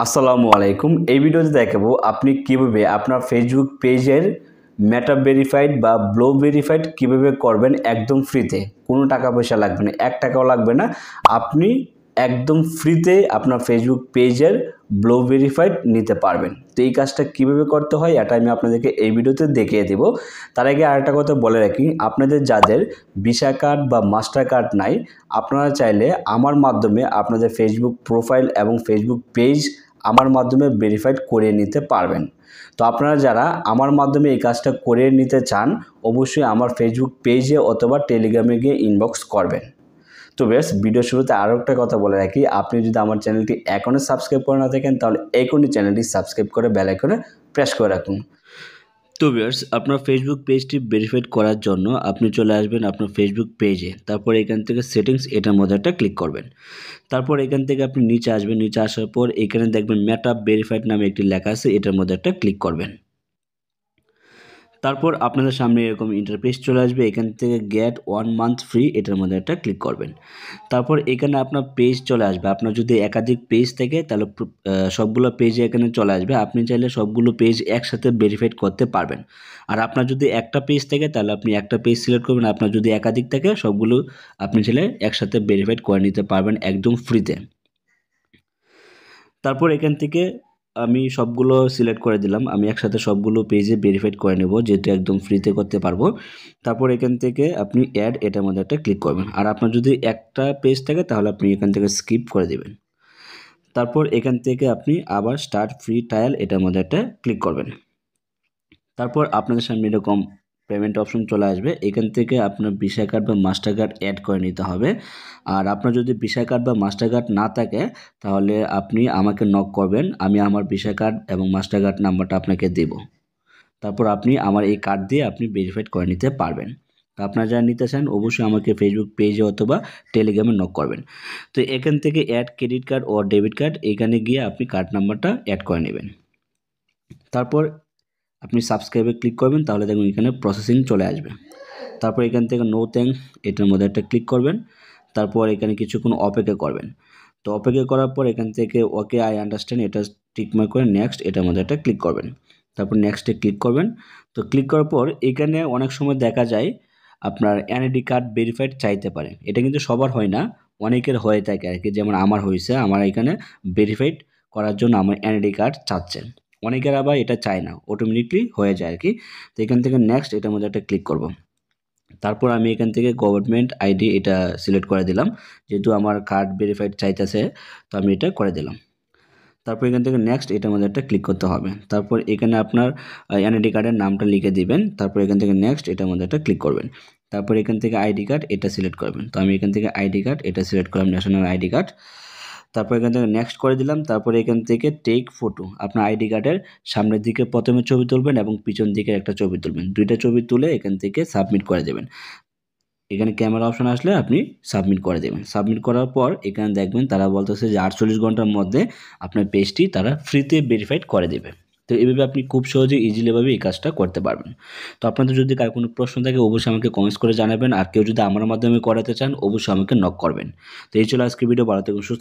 আসসালামু আলাইকুম। এই ভিডিওতে দেখাবো আপনি কিভাবে আপনার ফেসবুক পেজের মেটা ভেরিফাইড বা ব্লো ভেরিফাইড কিভাবে করবেন একদম ফ্রিতে। কোনো টাকা পয়সা লাগবে না, 1 টাকাও লাগবে না। আপনি একদম ফ্রিতে আপনার ফেসবুক পেজের ব্লো ভেরিফাইড নিতে পারবেন। তো এই কাজটা কিভাবে করতে হয় এটা আমি আপনাদেরকে এই ভিডিওতে দেখিয়ে দেব। তার আগে আরেকটা কথা বলে রাখি, আপনাদের যাদের ভিসা কার্ড বা মাস্টার কার্ড নাই, আপনারা চাইলে আমার মাধ্যমে আপনাদের ফেসবুক প্রোফাইল এবং ফেসবুক পেজ আমার মাধ্যমে ভেরিফাইড করে নিতে পারবেন। তো আপনারা যারা আমার মাধ্যমে এই কাজটা করে নিতে চান, অবশ্যই আমার ফেসবুক পেজে অথবা টেলিগ্রামে গিয়ে ইনবক্স করবেন। তো বেশ, ভিডিও শুরুতে আরও একটা কথা বলে রাখি, আপনি যদি আমার চ্যানেলটি এখনও সাবস্ক্রাইব করে না থাকেন তাহলে এখনই চ্যানেলটি সাবস্ক্রাইব করে বেল আইকনে প্রেস করে রাখুন। তো ভিউয়ার্স, আপনার ফেসবুক পেজটি ভেরিফাইড করার জন্য আপনি চলে আসবেন আপনার ফেসবুক পেজে। তারপর এখান থেকে সেটিংস এটার মধ্যে একটা ক্লিক করবেন। তারপর এখান থেকে আপনি নিচে আসবেন। নিচে আসার পর এখানে দেখবেন মেটা ভেরিফাইড নামে একটি লেখা আছে, এটার মধ্যে একটা ক্লিক করবেন। তারপর আপনাদের সামনে এরকম ইন্টারফেস চলে আসবে। এখান থেকে গেট 1 মান্থ ফ্রি এটার মধ্যে একটা ক্লিক করবেন। তারপর এখানে আপনার পেজ চলে আসবে। আপনার যদি একাধিক পেজ থাকে তাহলে সবগুলো পেজে এখানে চলে আসবে। আপনি চাইলে সবগুলো পেজ একসাথে ভেরিফাইড করতে পারবেন। আর আপনার যদি একটা পেজ থাকে তাহলে আপনি একটা পেজ সিলেক্ট করবেন। আপনার যদি একাধিক থাকে সবগুলো আপনি চাইলে একসাথে ভেরিফাইড করে নিতে পারবেন একদম ফ্রিতে। তারপর এখান থেকে আমি সবগুলো সিলেক্ট করে দিলাম। আমি একসাথে সবগুলো পেজে ভেরিফাইড করে নেব, যেহেতু একদম ফ্রিতে করতে পারবো। তারপর এখান থেকে আপনি অ্যাড এটার মধ্যে একটা ক্লিক করবেন। আর আপনার যদি একটা পেজ থাকে তাহলে আপনি এখান থেকে স্কিপ করে দেবেন। তারপর এখান থেকে আপনি আবার স্টার্ট ফ্রি ট্রায়াল এটার মধ্যে একটা ক্লিক করবেন। তারপর আপনাদের সামনে এরকম পেমেন্ট অপশন চলে আসবে। এখান থেকে আপনার ভিসা কার্ড বা মাস্টার কার্ড অ্যাড করে নিতে হবে। আর আপনার যদি ভিসা কার্ড বা মাস্টার কার্ড না থাকে তাহলে আপনি আমাকে নক করবেন, আমি আমার ভিসা কার্ড এবং মাস্টার কার্ড নাম্বারটা আপনাকে দেব। তারপর আপনি আমার এই কার্ড দিয়ে আপনি ভেরিফাইড করে নিতে পারবেন। তো আপনারা যারা নিতে চান অবশ্যই আমাকে ফেসবুক পেজে অথবা টেলিগ্রামে নক করবেন। তো এখান থেকে অ্যাড ক্রেডিট কার্ড ও ডেবিট কার্ড, এখানে গিয়ে আপনি কার্ড নাম্বারটা অ্যাড করে নেবেন। তারপর আপনি সাবস্ক্রাইবে ক্লিক করবেন, তাহলে দেখুন এখানে প্রসেসিং চলে আসবে। তারপর এখান থেকে নো থ্যাঙ্কস এটার মধ্যে একটা ক্লিক করবেন। তারপর এখানে কিছুক্ষণ অপেক্ষা করবেন। তো অপেক্ষা করার পর এখান থেকে ওকে আই আন্ডারস্ট্যান্ড এটা টিকমার্ক করে নেক্সট এটার মধ্যে একটা ক্লিক করবেন। তারপর নেক্সটে ক্লিক করবেন। তো ক্লিক করার পর এখানে অনেক সময় দেখা যায় আপনার এনআইডি কার্ড ভেরিফাইড চাইতে পারে। এটা কিন্তু সবার হয় না, অনেকের হয়ে থাকে আর কি। যেমন আমার হয়েছে, আমার এখানে ভেরিফাইড করার জন্য আমার এনআইডি কার্ড চাচ্ছে। অনেকের আবার এটা চায় না, অটোমেটিকলি হয়ে যায় আর কি। তো এখান থেকে নেক্সট এটার মধ্যে একটা ক্লিক করব। তারপর আমি এখান থেকে গভর্নমেন্ট আইডি এটা সিলেক্ট করে দিলাম, যেহেতু আমার কার্ড ভেরিফাইড চাইতেছে, তো আমি এটা করে দিলাম। তারপর এখান থেকে নেক্সট এটার মধ্যে একটা ক্লিক করতে হবে। তারপর এখানে আপনার এনআইডি কার্ডের নামটা লিখে দিবেন। তারপর এখান থেকে নেক্সট এটার মধ্যে একটা ক্লিক করবেন। তারপর এখান থেকে আইডি কার্ড এটা সিলেক্ট করবেন। তো আমি এখান থেকে আইডি কার্ড এটা সিলেক্ট করলাম, ন্যাশনাল আইডি কার্ড। তারপর এখান থেকে নেক্সট করে দিলাম। তারপরে এখান থেকে টেক ফটো, আপনার আইডি কার্ডের সামনের দিকে প্রথমে ছবি তুলবেন এবং পিছন দিকে একটা ছবি তুলবেন। দুইটা ছবি তুলে এখান থেকে সাবমিট করে দেবেন। এখানে ক্যামেরা অপশন আসলে আপনি সাবমিট করে দেবেন। সাবমিট করার পর এখানে দেখবেন তারা বলতেছে যে 48 ঘন্টার মধ্যে আপনার পেজটি তারা ফ্রিতে ভেরিফাইড করে দেবে। তো এইভাবে আপনি খুব সহজে ইজিলিভাবে এই কাজটা করতে পারবেন। তো আপনাদের যদি কার কোনো প্রশ্ন থাকে অবশ্যই আমাকে কমেন্টস করে জানাবেন। আর কেউ যদি আমার মাধ্যমে করাতে চান অবশ্যই আমাকে নক করবেন। তো এই ছিল আজকের ভিডিও। ভালো থাকুন, সুস্থ থাকুন।